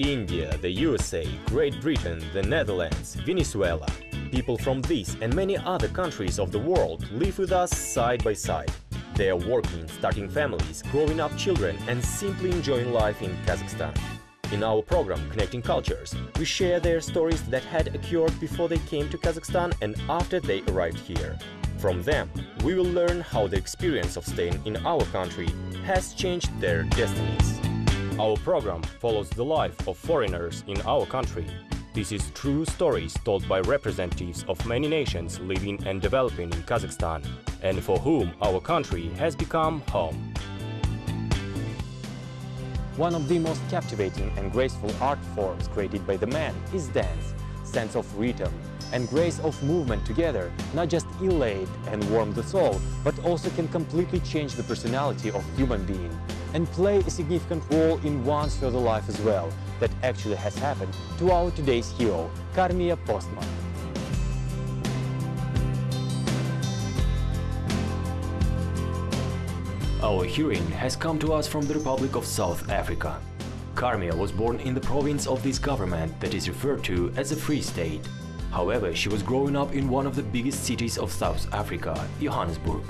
India, the USA, Great Britain, the Netherlands, Venezuela. People from these and many other countries of the world live with us side by side. They are working, starting families, growing up children and simply enjoying life in Kazakhstan. In our program Connecting Cultures, we share their stories that had occurred before they came to Kazakhstan and after they arrived here. From them, we will learn how the experience of staying in our country has changed their destinies. Our program follows the life of foreigners in our country. This is true stories told by representatives of many nations living and developing in Kazakhstan, and for whom our country has become home. One of the most captivating and graceful art forms created by the man is dance. Sense of rhythm and grace of movement together not just elate and warm the soul, but also can completely change the personality of human being and play a significant role in one's further life as well. That actually has happened to our today's hero, Karmia Postma. Our heroine has come to us from the Republic of South Africa. Karmia was born in the province of this government that is referred to as a free state. However, she was growing up in one of the biggest cities of South Africa, Johannesburg.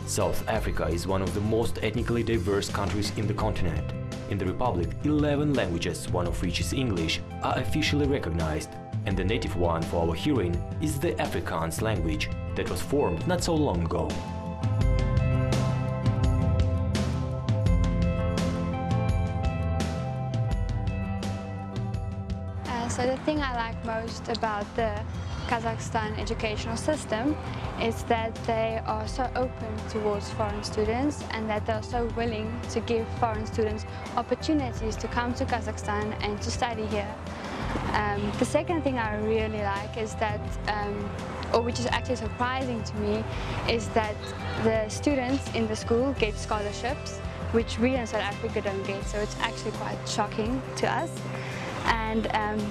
South Africa is one of the most ethnically diverse countries in the continent. In the Republic, 11 languages, one of which is English, are officially recognized, and the native one for our heroine is the Afrikaans language that was formed not so long ago. So the thing I like most about the Kazakhstan educational system is that they are so open towards foreign students and that they're so willing to give foreign students opportunities to come to Kazakhstan and to study here. The second thing I really like is that, or which is actually surprising to me, is that the students in the school get scholarships, which we in South Africa don't get, so it's actually quite shocking to us. And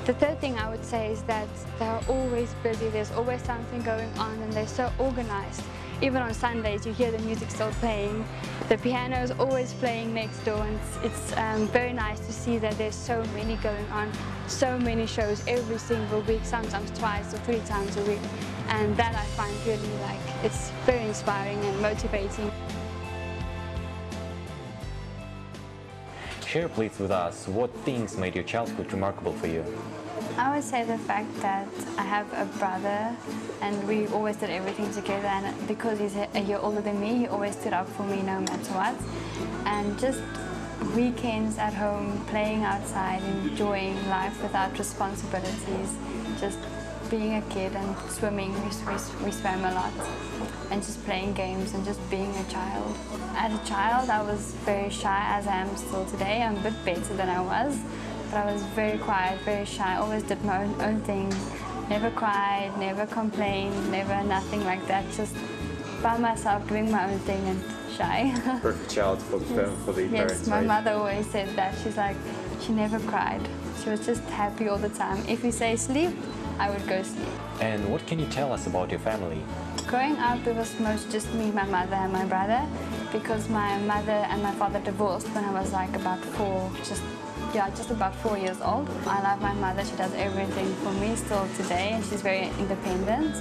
the third thing I would say is that they're always busy, there's always something going on, and they're so organized. Even on Sundays you hear the music still playing, the piano is always playing next door, and it's very nice to see that there's so many going on, so many shows every single week, sometimes twice or 3 times a week, and that I find really it's very inspiring and motivating. Share please with us what things made your childhood remarkable for you. I would say the fact that I have a brother and we always did everything together, and because he's a year older than me, he always stood up for me no matter what. And just weekends at home, playing outside, enjoying life without responsibilities, just being a kid and swimming, we swam a lot, and just playing games and just being a child. As a child I was very shy, as I am still today. I'm a bit better than I was, but I was very quiet, very shy, always did my own thing, never cried, never complained, never nothing like that, just by myself doing my own thing and shy. Perfect child for the parents. Yes, my right? mother always said that. She's like, she never cried. She was just happy all the time. If we say sleep, I would go sleep. And what can you tell us about your family? Growing up, it was most just me, my mother and my brother, because my mother and my father divorced when I was like about 4, just about 4 years old. I love my mother, she does everything for me still today, and she's very independent.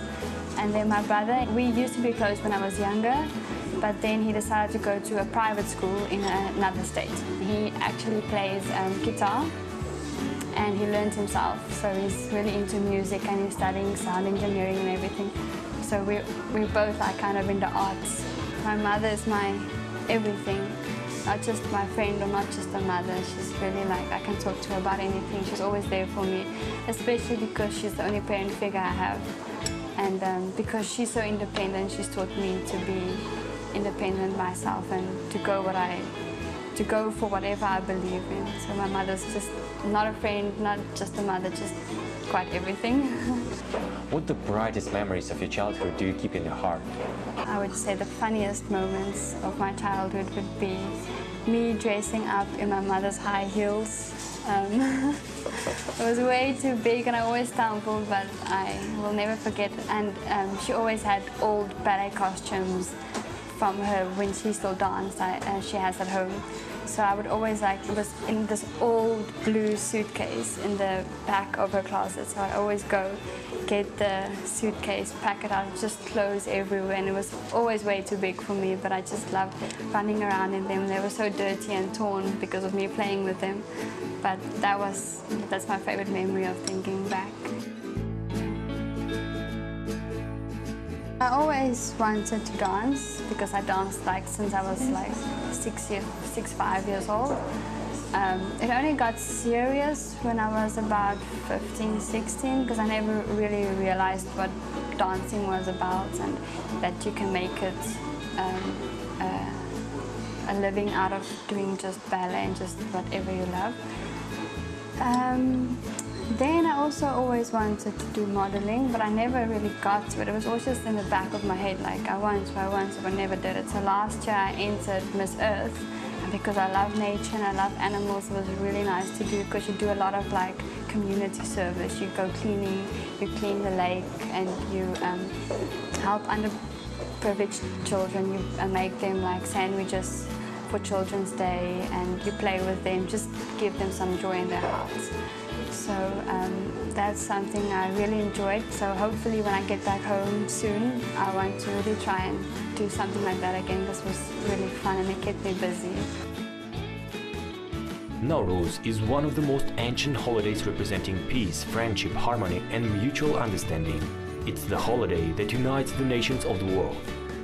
And then my brother, we used to be close when I was younger, but then he decided to go to a private school in another state. He actually plays guitar, and he learned himself, so he's really into music and he's studying sound engineering and everything. So we're both like kind of into arts. My mother is my everything, not just my friend or not just a mother. She's really like, I can talk to her about anything. She's always there for me, especially because she's the only parent figure I have. And because she's so independent, she's taught me to be independent myself and to go for whatever I believe in. So my mother's just not a friend, not just a mother, just quite everything. What the brightest memories of your childhood do you keep in your heart? I would say the funniest moments of my childhood would be me dressing up in my mother's high heels. It was way too big and I always stumbled, but I will never forget. And she always had old ballet costumes from her when she still danced, she has at home. So I would always it was in this old blue suitcase in the back of her closet. So I'd always go get the suitcase, pack it out, just clothes everywhere, and it was always way too big for me, but I just loved running around in them. They were so dirty and torn because of me playing with them, but that's my favorite memory of thinking back. I always wanted to dance because I danced since I was 5 years old. It only got serious when I was about 15, 16 because I never really realized what dancing was about and that you can make it a living out of doing just ballet and just whatever you love. Then I also always wanted to do modeling, but I never really got to it. It was always just in the back of my head, I want to, but I never did it. So last year I entered Miss Earth, and because I love nature and I love animals, it was really nice to do because you do a lot of community service. You go cleaning, you clean the lake, and you help underprivileged children. You make them sandwiches for Children's Day, and you play with them, just give them some joy in their hearts. So that's something I really enjoyed. So hopefully when I get back home soon, I want to really try and do something like that again. This was really fun and it kept me busy. Nowruz is one of the most ancient holidays representing peace, friendship, harmony and mutual understanding. It's the holiday that unites the nations of the world.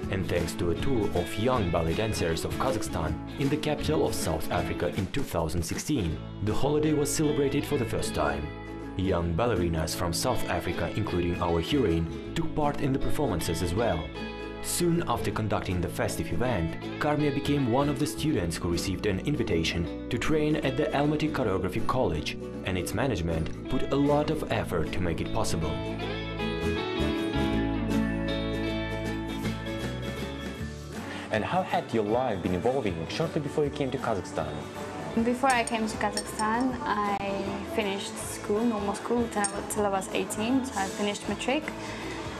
And thanks to a tour of young ballet dancers of Kazakhstan in the capital of South Africa in 2016, the holiday was celebrated for the first time. Young ballerinas from South Africa, including our heroine, took part in the performances as well. Soon after conducting the festive event, Karmia became one of the students who received an invitation to train at the Almaty Choreography College, and its management put a lot of effort to make it possible. And how had your life been evolving shortly before you came to Kazakhstan? Before I came to Kazakhstan, I finished school, normal school, till I was 18, so I finished matric.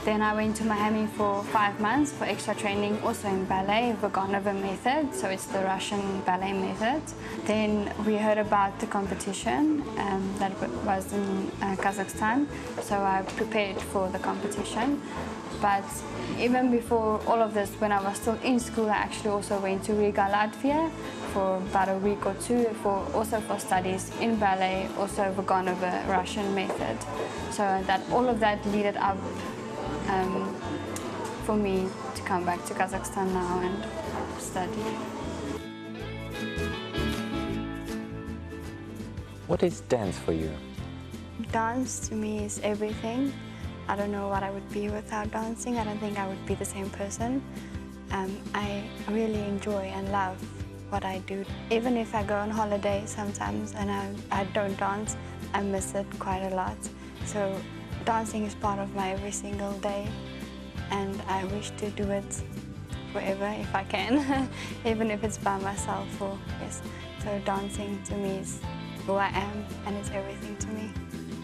Then I went to Miami for 5 months for extra training, also in ballet, Vaganova method, so it's the Russian ballet method. Then we heard about the competition that was in Kazakhstan, so I prepared for the competition. But even before all of this, when I was still in school, I actually also went to Riga, Latvia for about a week or two, also for studies in ballet, also Vaganova Russian method. So that all of that led up for me to come back to Kazakhstan now and study. What is dance for you? Dance to me is everything. I don't know what I would be without dancing. I don't think I would be the same person. I really enjoy and love what I do. Even if I go on holiday sometimes and I don't dance, I miss it quite a lot. So dancing is part of my every single day, and I wish to do it forever if I can, even if it's by myself or yes. So dancing to me is who I am, and it's everything to me.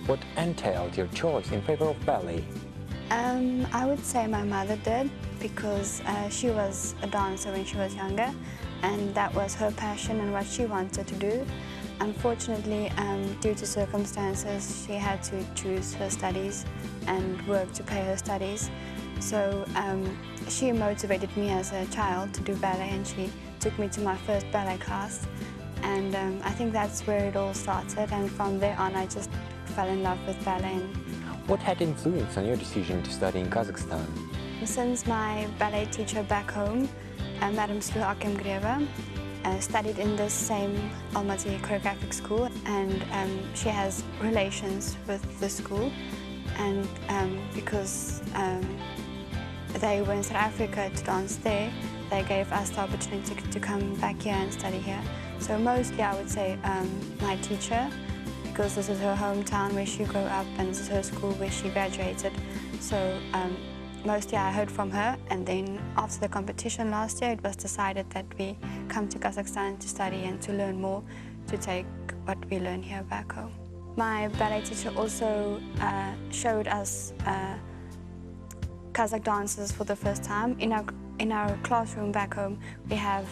What entailed your choice in favor of ballet? I would say my mother did, because she was a dancer when she was younger, and that was her passion and what she wanted to do. Unfortunately, due to circumstances, she had to choose her studies and work to pay her studies. So she motivated me as a child to do ballet, and she took me to my first ballet class. And I think that's where it all started, and from there on I just fell in love with ballet. What had influence on your decision to study in Kazakhstan? Since my ballet teacher back home, Madam Slu Akemgreva, studied in the same Almaty choreographic school, and she has relations with the school, and because they were in South Africa to dance there, they gave us the opportunity to come back here and study here. So mostly I would say my teacher, because this is her hometown where she grew up and this is her school where she graduated. So mostly I heard from her, and then after the competition last year it was decided that we come to Kazakhstan to study and to learn more, to take what we learn here back home. My ballet teacher also showed us Kazakh dances for the first time in our in our classroom back home, we have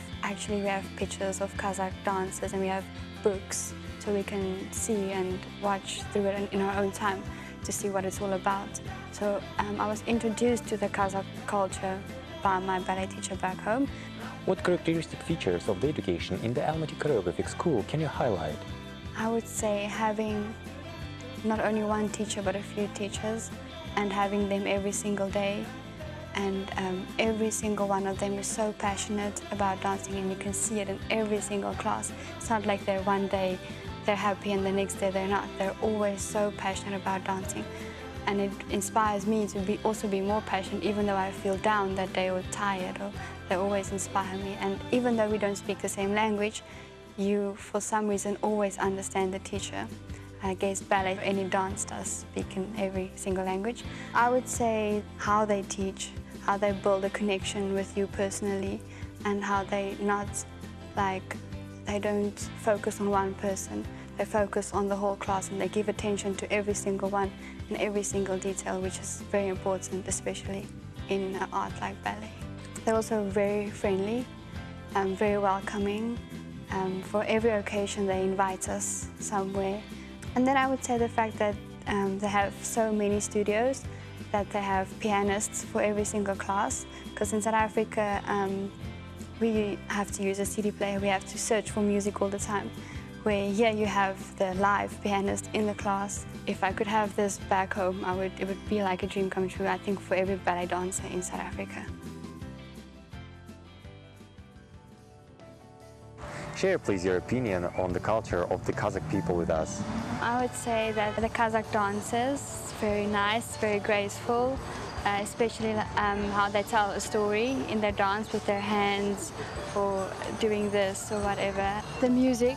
pictures of Kazakh dances, and we have books so we can see and watch through it in our own time to see what it's all about. So I was introduced to the Kazakh culture by my ballet teacher back home. What characteristic features of the education in the Almaty Choreographic School can you highlight? I would say having not only one teacher but a few teachers, and having them every single day. And every single one of them is so passionate about dancing, and you can see it in every single class. It's not like they're one day they're happy and the next day they're not. They're always so passionate about dancing. And it inspires me to also be more passionate, even though I feel down that day or tired, or they always inspire me. And even though we don't speak the same language, you, for some reason, always understand the teacher. I guess ballet, any dance does speak in every single language. I would say how they teach, how they build a connection with you personally, and how they don't focus on one person. They focus on the whole class, and they give attention to every single one and every single detail, which is very important, especially in an art like ballet. They're also very friendly, very welcoming. For every occasion, they invite us somewhere. And then I would say the fact that they have so many studios, that they have pianists for every single class, because in South Africa, we have to use a CD player, we have to search for music all the time. Where here you have the live pianist in the class. If I could have this back home, it would be like a dream come true, I think, for every ballet dancer in South Africa. Share, please, your opinion on the culture of the Kazakh people with us. I would say that the Kazakh dancers, very nice, very graceful, especially how they tell a story in their dance with their hands or doing this or whatever. The music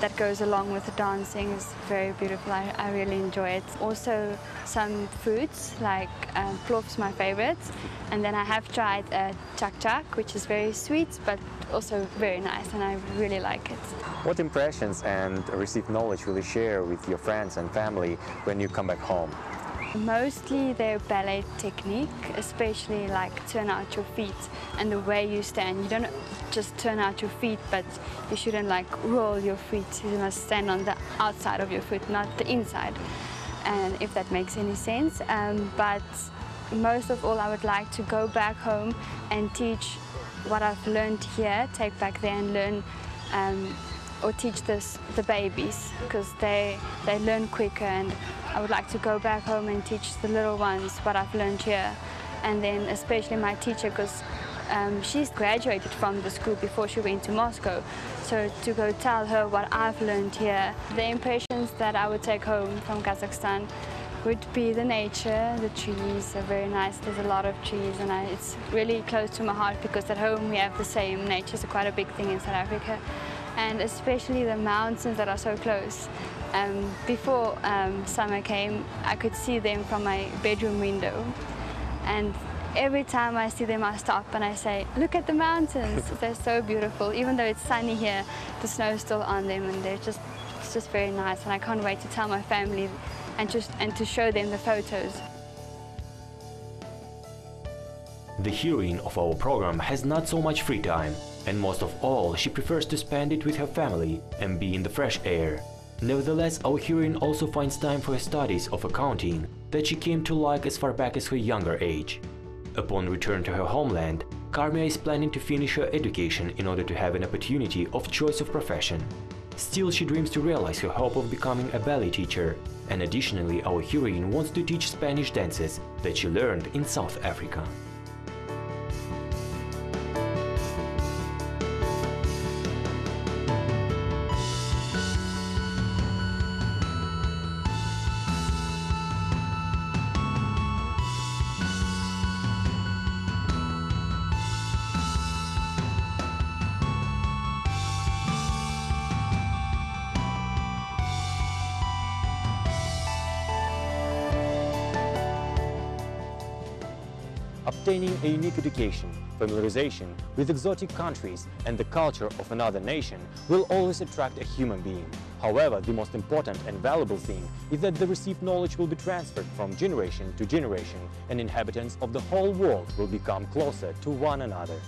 that goes along with the dancing is very beautiful. I really enjoy it. Also some foods, like plof's my favorite. And then I have tried chak-chak, which is very sweet, but also very nice, and I really like it. What impressions and received knowledge will you share with your friends and family when you come back home? Mostly their ballet technique, especially like turn out your feet and the way you stand. You don't just turn out your feet, but you shouldn't like roll your feet. You must stand on the outside of your foot, not the inside, and if that makes any sense. But most of all, I would like to go back home and teach what I've learned here, take back there and learn or teach the babies, because they learn quicker, and I would like to go back home and teach the little ones what I've learned here. And then especially my teacher, because she's graduated from the school before she went to Moscow, so to go tell her what I've learned here. The impressions that I would take home from Kazakhstan would be the nature. The trees are very nice. There's a lot of trees, and it's really close to my heart, because at home we have the same nature. It's quite a big thing in South Africa. And especially the mountains that are so close. Before summer came, I could see them from my bedroom window. And every time I see them, I stop and I say, look at the mountains. They're so beautiful. Even though it's sunny here, the snow's still on them, and it's just very nice. And I can't wait to tell my family and to show them the photos. The heroine of our program has not so much free time, and most of all, she prefers to spend it with her family and be in the fresh air. Nevertheless, our heroine also finds time for her studies of accounting that she came to like as far back as her younger age. Upon return to her homeland, Karmia is planning to finish her education in order to have an opportunity of choice of profession. Still, she dreams to realize her hope of becoming a ballet teacher, and additionally, our heroine wants to teach Spanish dances that she learned in South Africa. Obtaining a unique education, familiarization with exotic countries and the culture of another nation will always attract a human being. However, the most important and valuable thing is that the received knowledge will be transferred from generation to generation, and inhabitants of the whole world will become closer to one another.